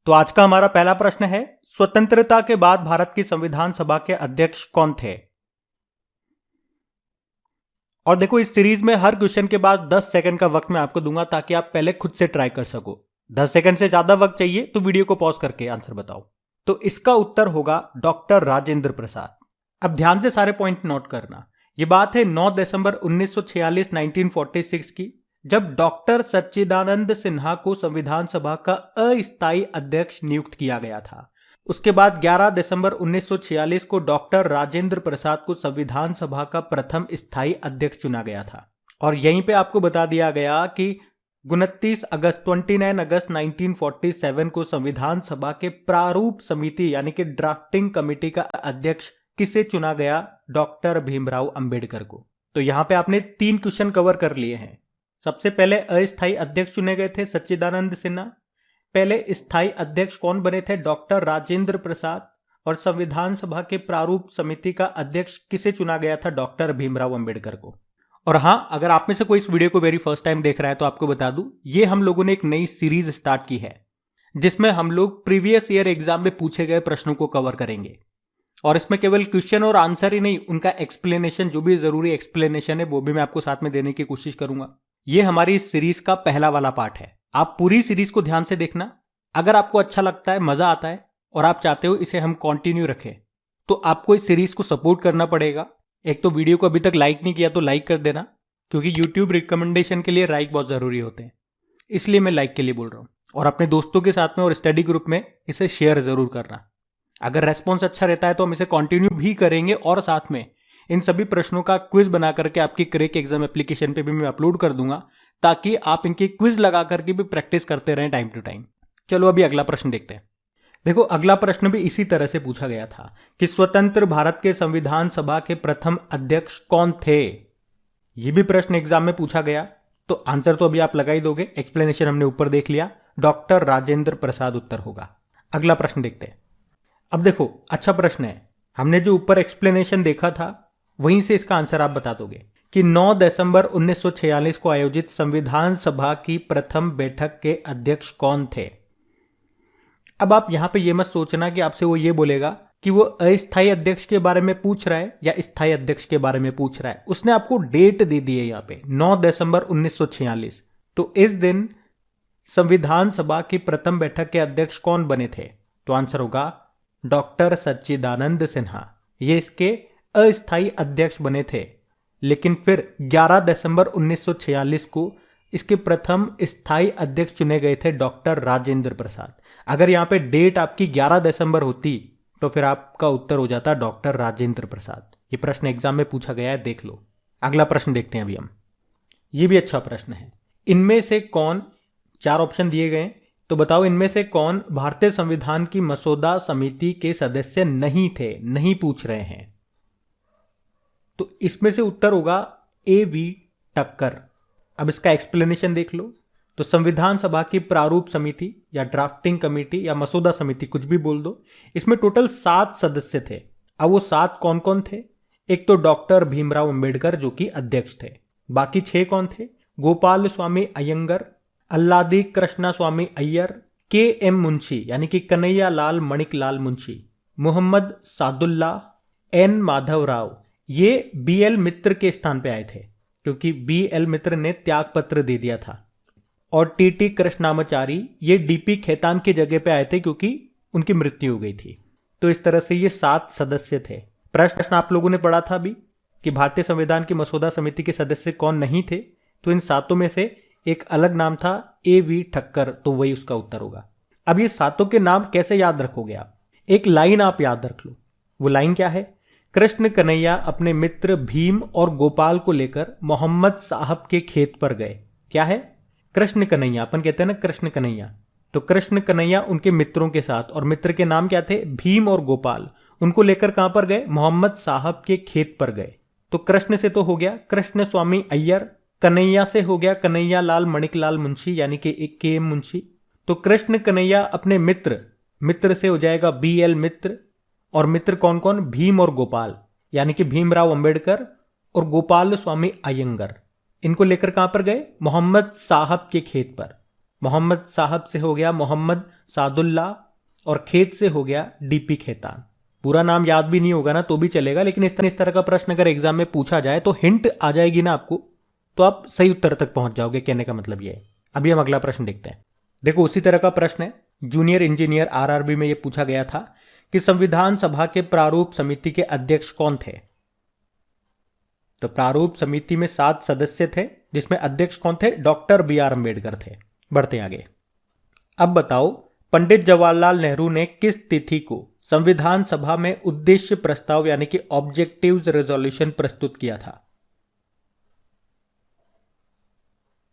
तो आज का हमारा पहला प्रश्न है, स्वतंत्रता के बाद भारत की संविधान सभा के अध्यक्ष कौन थे? और देखो, इस सीरीज में हर क्वेश्चन के बाद 10 सेकंड का वक्त मैं आपको दूंगा ताकि आप पहले खुद से ट्राई कर सको। 10 सेकंड से ज्यादा वक्त चाहिए तो वीडियो को पॉज करके आंसर बताओ। तो इसका उत्तर होगा डॉक्टर राजेंद्र प्रसाद। अब ध्यान से सारे पॉइंट नोट करना। यह बात है 9 दिसंबर 1946 1946 की, जब डॉक्टर सच्चिदानंद सिन्हा को संविधान सभा का अस्थायी अध्यक्ष नियुक्त किया गया था। उसके बाद 11 दिसंबर 1946 को डॉक्टर राजेंद्र प्रसाद को संविधान सभा का प्रथम स्थायी अध्यक्ष चुना गया था। और यहीं पे आपको बता दिया गया कि 29 अगस्त 1947 को संविधान सभा के प्रारूप समिति यानी कि ड्राफ्टिंग कमेटी का अध्यक्ष किसे चुना गया? डॉक्टर भीमराव अंबेडकर को। तो यहां पे आपने 3 क्वेश्चन कवर कर लिए हैं। सबसे पहले अस्थायी अध्यक्ष चुने गए थे सच्चिदानंद सिन्हा। पहले स्थायी अध्यक्ष कौन बने थे? डॉक्टर राजेंद्र प्रसाद। और संविधान सभा के प्रारूप समिति का अध्यक्ष किसे चुना गया था? डॉक्टर भीमराव अंबेडकर को। और हां, अगर आप में से कोई इस वीडियो को वेरी फर्स्ट टाइम देख रहा है तो आपको बता दूं, ये हम लोगों ने एक नई सीरीज स्टार्ट की है जिसमें हम लोग प्रीवियस ईयर एग्जाम में पूछे गए प्रश्नों को कवर करेंगे। और इसमें केवल क्वेश्चन और आंसर ही नहीं, उनका एक्सप्लेनेशन, जो भी जरूरी एक्सप्लेनेशन है वो भी मैं आपको साथ में देने की कोशिश करूंगा। ये हमारी इस सीरीज का पहला वाला पार्ट है। आप पूरी सीरीज को ध्यान से देखना। अगर आपको अच्छा लगता है, मजा आता है और आप चाहते हो इसे हम कंटिन्यू रखें, तो आपको इस सीरीज को सपोर्ट करना पड़ेगा। एक तो वीडियो को अभी तक लाइक नहीं किया तो लाइक कर देना, क्योंकि यूट्यूब रिकमेंडेशन के लिए लाइक बहुत जरूरी होते हैं, इसलिए मैं लाइक के लिए बोल रहा हूं। और अपने दोस्तों के साथ में और स्टडी ग्रुप में इसे शेयर जरूर करना। अगर रेस्पॉन्स अच्छा रहता है तो हम इसे कंटिन्यू भी करेंगे और साथ में इन सभी प्रश्नों का क्विज बना करके आपकी क्रैक एग्जाम एप्लीकेशन पे भी मैं अपलोड कर दूंगा, ताकि आप इनकी क्विज लगा करके भी प्रैक्टिस करते रहें टाइम टू टाइम। चलो अभी अगला प्रश्न देखते हैं। देखो, अगला प्रश्न भी इसी तरह से पूछा गया था कि स्वतंत्र भारत के संविधान सभा के प्रथम अध्यक्ष कौन थे? यह भी प्रश्न एग्जाम में पूछा गया, तो आंसर तो अभी आप लगा ही दोगे। एक्सप्लेनेशन हमने ऊपर देख लिया, डॉक्टर राजेंद्र प्रसाद उत्तर होगा। अगला प्रश्न देखते हैं। अब देखो, अच्छा प्रश्न है। हमने जो ऊपर एक्सप्लेनेशन देखा था वहीं से इसका आंसर आप बता दोगे कि 9 दिसंबर 1946 को आयोजित संविधान सभा की प्रथम बैठक के अध्यक्ष कौन थे? अब आप यहां पे ये मत सोचना कि आपसे वो ये बोलेगा कि वो अस्थायी अध्यक्ष के बारे में पूछ रहा है या स्थायी अध्यक्ष के बारे में पूछ रहा है। उसने आपको डेट दे दी है यहां पे 9 दिसंबर 1946। तो इस दिन संविधान सभा की प्रथम बैठक के अध्यक्ष कौन बने थे? तो आंसर होगा डॉक्टर सच्चिदानंद सिन्हा। ये इसके अस्थायी अध्यक्ष बने थे, लेकिन फिर 11 दिसंबर 1946 को इसके प्रथम स्थायी अध्यक्ष चुने गए थे डॉक्टर राजेंद्र प्रसाद। अगर यहां पे डेट आपकी 11 दिसंबर होती तो फिर आपका उत्तर हो जाता डॉक्टर राजेंद्र प्रसाद। ये प्रश्न एग्जाम में पूछा गया है, देख लो। अगला प्रश्न देखते हैं अभी हम। ये भी अच्छा प्रश्न है। इनमें से कौन, 4 ऑप्शन दिए गए, तो बताओ इनमें से कौन भारतीय संविधान की मसौदा समिति के सदस्य नहीं थे? नहीं पूछ रहे हैं। तो इसमें से उत्तर होगा A.V. ठक्कर। अब इसका एक्सप्लेनेशन देख लो। तो संविधान सभा की प्रारूप समिति या ड्राफ्टिंग कमेटी या मसौदा समिति, कुछ भी बोल दो, इसमें टोटल 7 सदस्य थे। अब वो 7 कौन कौन थे? एक तो डॉक्टर भीमराव अंबेडकर जो कि अध्यक्ष थे। बाकी 6 कौन थे? गोपाल स्वामी अयंगर, अल्लादी कृष्णा स्वामी अय्यर, K.M. मुंशी यानी कि कन्हैया लाल मणिक लाल मुंशी, मोहम्मद सादुल्ला, N. माधव राव। ये B.L. मित्र के स्थान पे आए थे, क्योंकि B.L. मित्र ने त्याग पत्र दे दिया था। और T.T. कृष्णामाचारी, ये D.P. खेतान की जगह पे आए थे क्योंकि उनकी मृत्यु हो गई थी। तो इस तरह से ये 7 सदस्य थे। प्रश्न आप लोगों ने पढ़ा था अभी कि भारतीय संविधान की मसौदा समिति के सदस्य कौन नहीं थे, तो इन 7 में से एक अलग नाम था A.V. ठक्कर, तो वही उसका उत्तर होगा। अब ये 7 के नाम कैसे याद रखोगे आप? एक लाइन आप याद रख लो। वो लाइन क्या है? कृष्ण कन्हैया अपने मित्र भीम और गोपाल को लेकर मोहम्मद साहब के खेत पर गए। क्या है? कृष्ण कन्हैया, अपन कहते हैं ना कृष्ण कन्हैया। तो कृष्ण कन्हैया उनके मित्रों के साथ, और मित्र के नाम क्या थे? भीम और गोपाल। उनको लेकर कहां पर गए? मोहम्मद साहब के खेत पर गए। तो कृष्ण से तो हो गया कृष्ण स्वामी अय्यर, कन्हैया से हो गया कन्हैया लाल मणिक लाल मुंशी यानी कि K.M. मुंशी। तो कृष्ण कन्हैया अपने मित्र से हो जाएगा B.L. मित्र, और मित्र कौन कौन? भीम और गोपाल यानी कि भीमराव अंबेडकर और गोपाल स्वामी अयंगर। इनको लेकर कहां पर गए? मोहम्मद साहब के खेत पर। मोहम्मद साहब से हो गया मोहम्मद सादुल्ला, और खेत से हो गया डीपी खेतान। पूरा नाम याद भी नहीं होगा ना तो भी चलेगा, लेकिन इस तरह का प्रश्न अगर एग्जाम में पूछा जाए तो हिंट आ जाएगी ना आपको, तो आप सही उत्तर तक पहुंच जाओगे। कहने का मतलब ये है। अभी हम अगला प्रश्न देखते हैं। देखो उसी तरह का प्रश्न है, जूनियर इंजीनियर आरआरबी में ये पूछा गया था कि संविधान सभा के प्रारूप समिति के अध्यक्ष कौन थे। तो प्रारूप समिति में 7 सदस्य थे, जिसमें अध्यक्ष कौन थे? Doctor B R. अम्बेडकर थे। बढ़ते आगे। अब बताओ पंडित जवाहरलाल नेहरू ने किस तिथि को संविधान सभा में उद्देश्य प्रस्ताव यानी कि ऑब्जेक्टिव्स रेजोल्यूशन प्रस्तुत किया था?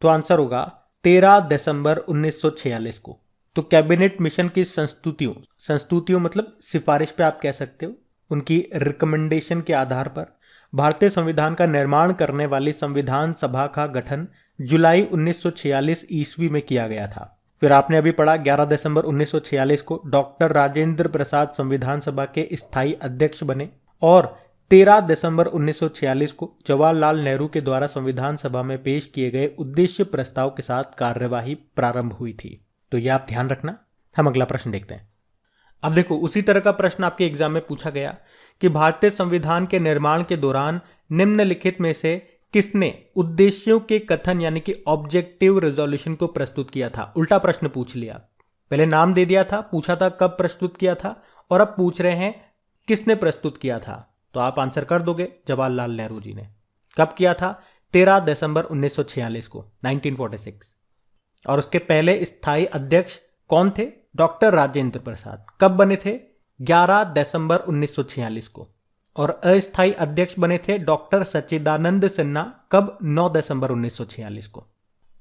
तो आंसर होगा 13 दिसंबर 1946 को। तो कैबिनेट मिशन की संस्तुतियों मतलब सिफारिश पे आप कह सकते हो, उनकी रिकमेंडेशन के आधार पर भारतीय संविधान का निर्माण करने वाली संविधान सभा का गठन जुलाई 1946 ईस्वी में किया गया था। फिर आपने अभी पढ़ा 11 दिसंबर 1946 को डॉक्टर राजेंद्र प्रसाद संविधान सभा के स्थायी अध्यक्ष बने, और 13 दिसंबर 1946 को जवाहरलाल नेहरू के द्वारा संविधान सभा में पेश किए गए उद्देश्य प्रस्ताव के साथ कार्यवाही प्रारंभ हुई थी। तो यह आप ध्यान रखना। हम अगला प्रश्न देखते हैं। अब देखो उसी तरह का प्रश्न आपके एग्जाम में पूछा गया कि भारतीय संविधान के निर्माण के दौरान निम्नलिखित में से किसने उद्देश्यों के कथन यानी कि ऑब्जेक्टिव रेजोल्यूशन को प्रस्तुत किया था? उल्टा प्रश्न पूछ लिया। पहले नाम दे दिया था, पूछा था कब प्रस्तुत किया था, और अब पूछ रहे हैं किसने प्रस्तुत किया था। तो आप आंसर कर दोगे जवाहरलाल नेहरू जी ने। कब किया था? 13 दिसंबर 1946 को, 1946। और उसके पहले स्थायी अध्यक्ष कौन थे? डॉक्टर राजेंद्र प्रसाद। कब बने थे? 11 दिसंबर 1946 को। और अस्थायी अध्यक्ष बने थे डॉक्टर सच्चिदानंद सिन्हा। कब? 9 दिसंबर 1946 को।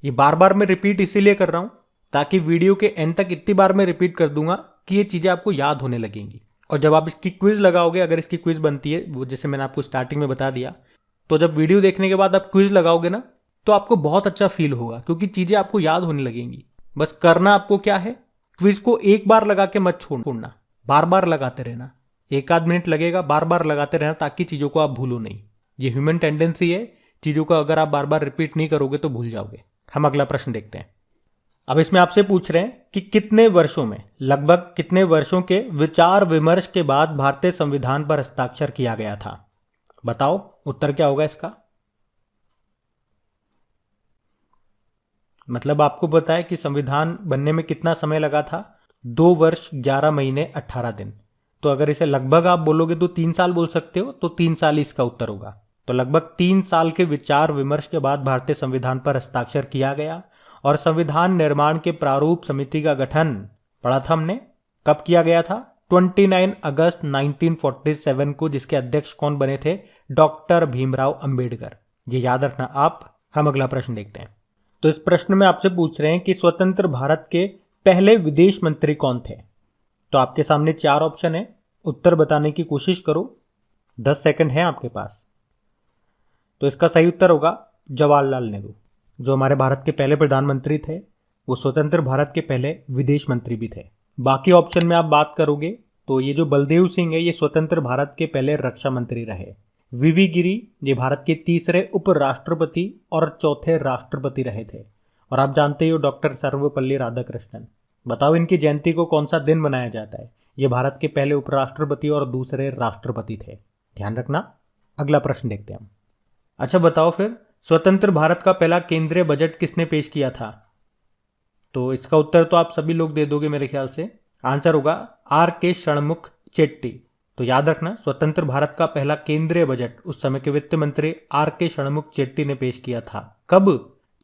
ये बार बार मैं रिपीट इसीलिए कर रहा हूं ताकि वीडियो के एंड तक इतनी बार मैं रिपीट कर दूंगा कि ये चीजें आपको याद होने लगेंगी। और जब आप इसकी क्विज लगाओगे, अगर इसकी क्विज बनती है, वो जैसे मैंने आपको स्टार्टिंग में बता दिया, तो जब वीडियो देखने के बाद आप क्विज लगाओगे ना तो आपको बहुत अच्छा फील होगा, क्योंकि चीजें आपको याद होने लगेंगी। बस करना आपको क्या है, क्विज को एक बार लगा के मत छोड़ना, बार बार लगाते रहना। 1 आध मिनट लगेगा, बार बार लगाते रहना ताकि चीजों को आप भूलो नहीं। ये ह्यूमन टेंडेंसी है, चीजों को अगर आप बार बार रिपीट नहीं करोगे तो भूल जाओगे। हम अगला प्रश्न देखते हैं। अब इसमें आपसे पूछ रहे हैं कि कितने वर्षों में, लगभग कितने वर्षों के विचार विमर्श के बाद भारतीय संविधान पर हस्ताक्षर किया गया था? बताओ उत्तर क्या होगा इसका। मतलब आपको पता है कि संविधान बनने में कितना समय लगा था? 2 वर्ष 11 महीने 18 दिन। तो अगर इसे लगभग आप बोलोगे तो 3 साल बोल सकते हो, तो 3 साल ही इसका उत्तर होगा। तो लगभग 3 साल के विचार विमर्श के बाद भारतीय संविधान पर हस्ताक्षर किया गया, और संविधान निर्माण के प्रारूप समिति का गठन, पढ़ा था हमने, कब किया गया था? 29 अगस्त 1947 को, जिसके अध्यक्ष कौन बने थे? डॉक्टर भीमराव अंबेडकर। ये याद रखना आप। हम अगला प्रश्न देखते हैं। तो इस प्रश्न में आपसे पूछ रहे हैं कि स्वतंत्र भारत के पहले विदेश मंत्री कौन थे? तो आपके सामने 4 ऑप्शन है, उत्तर बताने की कोशिश करो, 10 सेकंड है आपके पास। तो इसका सही उत्तर होगा जवाहरलाल नेहरू, जो हमारे भारत के पहले प्रधानमंत्री थे। वो स्वतंत्र भारत के पहले विदेश मंत्री भी थे। बाकी ऑप्शन में आप बात करोगे तो ये जो बलदेव सिंह है, ये स्वतंत्र भारत के पहले रक्षा मंत्री रहे। वीवी गिरी ये भारत के तीसरे उपराष्ट्रपति और चौथे राष्ट्रपति रहे थे। और आप जानते ही हो डॉक्टर सर्वपल्ली राधाकृष्णन। बताओ इनकी जयंती को कौन सा दिन मनाया जाता है? ये भारत के पहले उपराष्ट्रपति और दूसरे राष्ट्रपति थे। ध्यान रखना। अगला प्रश्न देखते हैं हम। अच्छा बताओ फिर, स्वतंत्र भारत का पहला केंद्रीय बजट किसने पेश किया था? तो इसका उत्तर तो आप सभी लोग दे दोगे मेरे ख्याल से। आंसर होगा R.K. षणमुख चेट्टी। तो याद रखना, स्वतंत्र भारत का पहला केंद्रीय बजट उस समय के वित्त मंत्री R.K. षणमुख चेट्टी ने पेश किया था। कब?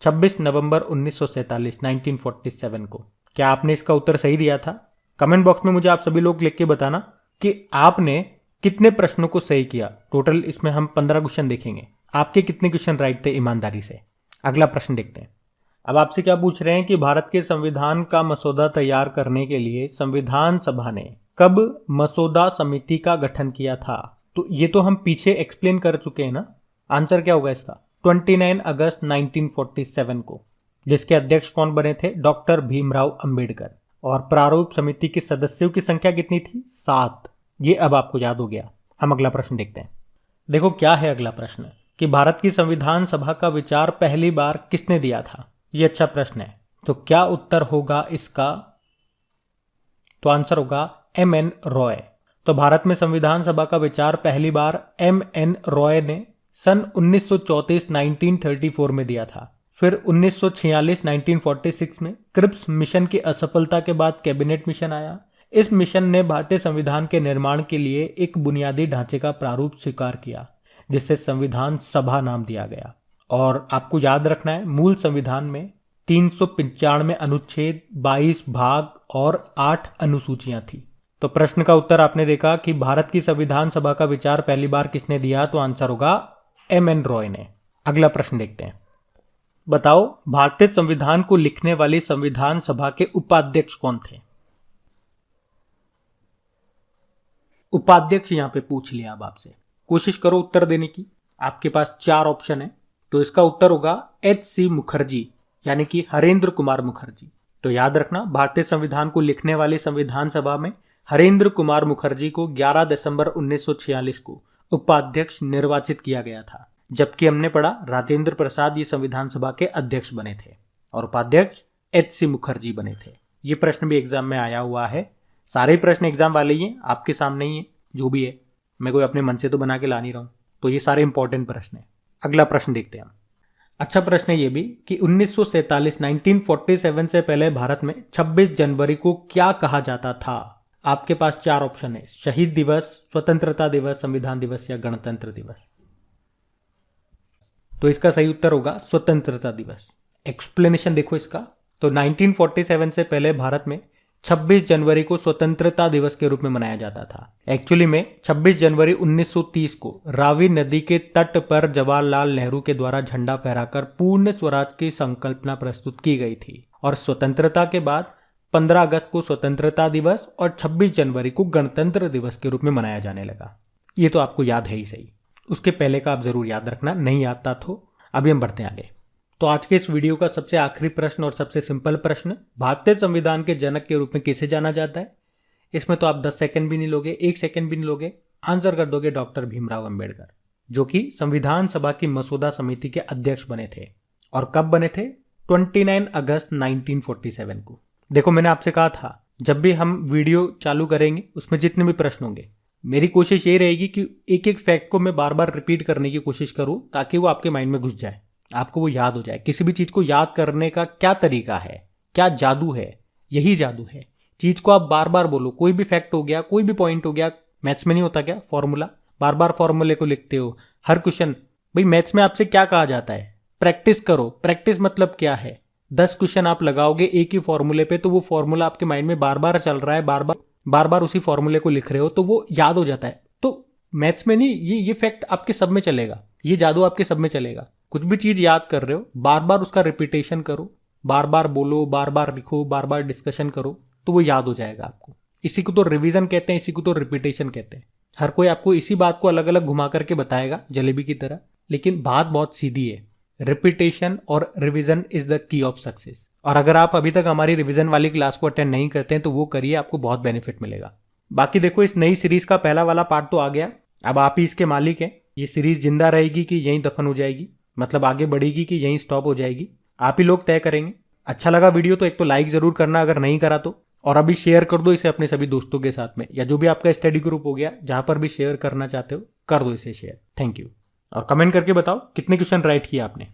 26 नवंबर 1947, 1947 को। क्या आपने इसका उत्तर सही दिया था? कमेंट बॉक्स में मुझे आप सभी लोग लिख के बताना कि आपने कितने प्रश्नों को सही किया। टोटल इसमें हम 15 क्वेश्चन देखेंगे, आपके कितने क्वेश्चन राइट थे ईमानदारी से। अगला प्रश्न देखते हैं। अब आपसे क्या पूछ रहे हैं कि भारत के संविधान का मसौदा तैयार करने के लिए संविधान सभा ने कब मसौदा समिति का गठन किया था? तो ये तो हम पीछे एक्सप्लेन कर चुके हैं ना। आंसर क्या होगा इसका? 29 अगस्त 1947 को, जिसके अध्यक्ष कौन बने थे? डॉक्टर भीमराव अंबेडकर। और प्रारूप समिति के सदस्यों की संख्या कितनी थी? 7। ये अब आपको याद हो गया। हम अगला प्रश्न देखते हैं। देखो क्या है अगला प्रश्न, कि भारत की संविधान सभा का विचार पहली बार किसने दिया था? ये अच्छा प्रश्न है। तो क्या उत्तर होगा इसका? तो आंसर होगा M.N. रॉय। तो भारत में संविधान सभा का विचार पहली बार M.N. रॉय ने सन 1934 1934 में दिया था। फिर 1946 1946 में क्रिप्स मिशन की असफलता के बाद कैबिनेट मिशन आया। इस मिशन ने भारतीय संविधान के निर्माण के लिए एक बुनियादी ढांचे का प्रारूप स्वीकार किया, जिसे संविधान सभा नाम दिया गया। और आपको याद रखना है, मूल संविधान में 395 अनुच्छेद, 22 भाग और 8 अनुसूचियां थी। तो प्रश्न का उत्तर आपने देखा कि भारत की संविधान सभा का विचार पहली बार किसने दिया? तो आंसर होगा M.N. रॉय ने। अगला प्रश्न देखते हैं। बताओ, भारतीय संविधान को लिखने वाली संविधान सभा के उपाध्यक्ष कौन थे? उपाध्यक्ष यहां पे पूछ लिया। अब आपसे कोशिश करो उत्तर देने की। आपके पास 4 ऑप्शन है, तो इसका उत्तर होगा H.C. मुखर्जी, यानी कि हरेंद्र कुमार मुखर्जी। तो याद रखना, भारतीय संविधान को लिखने वाली संविधान सभा में हरेंद्र कुमार मुखर्जी को 11 दिसंबर 1946 को उपाध्यक्ष निर्वाचित किया गया था, जबकि हमने पढ़ा राजेंद्र प्रसाद ये संविधान सभा के अध्यक्ष बने थे और उपाध्यक्ष H.C. मुखर्जी बने थे। ये प्रश्न भी एग्जाम में आया हुआ है। सारे प्रश्न एग्जाम वाले ही हैं, आपके सामने ही है। जो भी है, मैं कोई अपने मन से तो बना के ला नहीं रहा हूं। तो ये सारे इंपॉर्टेंट प्रश्न है। अगला प्रश्न देखते हैं हम। अच्छा प्रश्न है ये भी कि 1947 1947 से पहले भारत में 26 जनवरी को क्या कहा जाता था? आपके पास 4 ऑप्शन है, शहीद दिवस, स्वतंत्रता दिवस, संविधान दिवस या गणतंत्र दिवस। तो इसका सही उत्तर होगा स्वतंत्रता दिवस। एक्सप्लेनेशन देखो इसका। तो 1947 से पहले भारत में 26 जनवरी को स्वतंत्रता दिवस के रूप में मनाया जाता था। एक्चुअली में 26 जनवरी 1930 को रावी नदी के तट पर जवाहरलाल नेहरू के द्वारा झंडा फहराकर पूर्ण स्वराज की संकल्पना प्रस्तुत की गई थी और स्वतंत्रता के बाद 15 अगस्त को स्वतंत्रता दिवस और 26 जनवरी को गणतंत्र दिवस के रूप में मनाया जाने लगा। ये तो आपको याद है ही सही। उसके पहले का आप जरूर याद रखना, नहीं याद था तो। अभी हम बढ़ते हैं आगे। तो आज के इस वीडियो का सबसे आखिरी प्रश्न और सबसे सिंपल प्रश्न, भारतीय संविधान के जनक के रूप में किसे जाना जाता है? इसमें तो आप 10 सेकंड भी नहीं लोगे, 1 सेकंड भी नहीं लोगे, आंसर कर दोगे डॉक्टर भीमराव अंबेडकर, जो कि संविधान सभा की मसौदा समिति के अध्यक्ष बने थे। और कब बने थे? 29 अगस्त 1947 को। देखो, मैंने आपसे कहा था जब भी हम वीडियो चालू करेंगे उसमें जितने भी प्रश्न होंगे, मेरी कोशिश ये रहेगी कि एक एक फैक्ट को मैं बार बार रिपीट करने की कोशिश करूं ताकि वो आपके माइंड में घुस जाए, आपको वो याद हो जाए। किसी भी चीज को याद करने का क्या तरीका है, क्या जादू है? यही जादू है। चीज को आप बार बार बोलो। कोई भी फैक्ट हो गया, कोई भी पॉइंट हो गया, मैथ्स में नहीं होता क्या फॉर्मूला? बार बार फॉर्मूले को लिखते हो हर क्वेश्चन। भाई मैथ्स में आपसे क्या कहा जाता है? प्रैक्टिस करो। प्रैक्टिस मतलब क्या है? 10 क्वेश्चन आप लगाओगे एक ही फॉर्मूले पे, तो वो फॉर्मूला आपके माइंड में बार बार चल रहा है, बार बार उसी फॉर्मूले को लिख रहे हो, तो वो याद हो जाता है। तो मैथ्स में नहीं, ये फैक्ट आपके सब में चलेगा, ये जादू आपके सब में चलेगा। कुछ भी चीज याद कर रहे हो, बार बार उसका रिपीटेशन करो, बार बार बोलो, बार बार लिखो, बार बार डिस्कशन करो, तो वो याद हो जाएगा आपको। इसी को तो रिवीजन कहते हैं, इसी को तो रिपीटेशन कहते हैं। हर कोई आपको इसी बात को अलग अलग घुमा करके बताएगा जलेबी की तरह, लेकिन बात बहुत सीधी है। रिपीटेशन और revision is the key of success. और अगर आप अभी तक हमारी रिवीजन वाली क्लास को अटेंड नहीं करते हैं तो वो करिए, आपको बहुत बेनिफिट मिलेगा। बाकी देखो, इस नई सीरीज का पहला वाला पार्ट तो आ गया, अब आप ही इसके मालिक हैं। ये सीरीज जिंदा रहेगी कि यहीं दफन हो जाएगी, मतलब आगे बढ़ेगी कि यहीं स्टॉप हो जाएगी, आप ही लोग तय करेंगे। अच्छा लगा वीडियो तो एक तो लाइक जरूर करना अगर नहीं करा तो, और अभी शेयर कर दो इसे अपने सभी दोस्तों के साथ में, या जो भी आपका स्टडी ग्रुप हो गया जहां पर भी शेयर करना चाहते हो कर दो इसे शेयर। Thank you. और कमेंट करके बताओ कितने क्वेश्चन राइट किए आपने।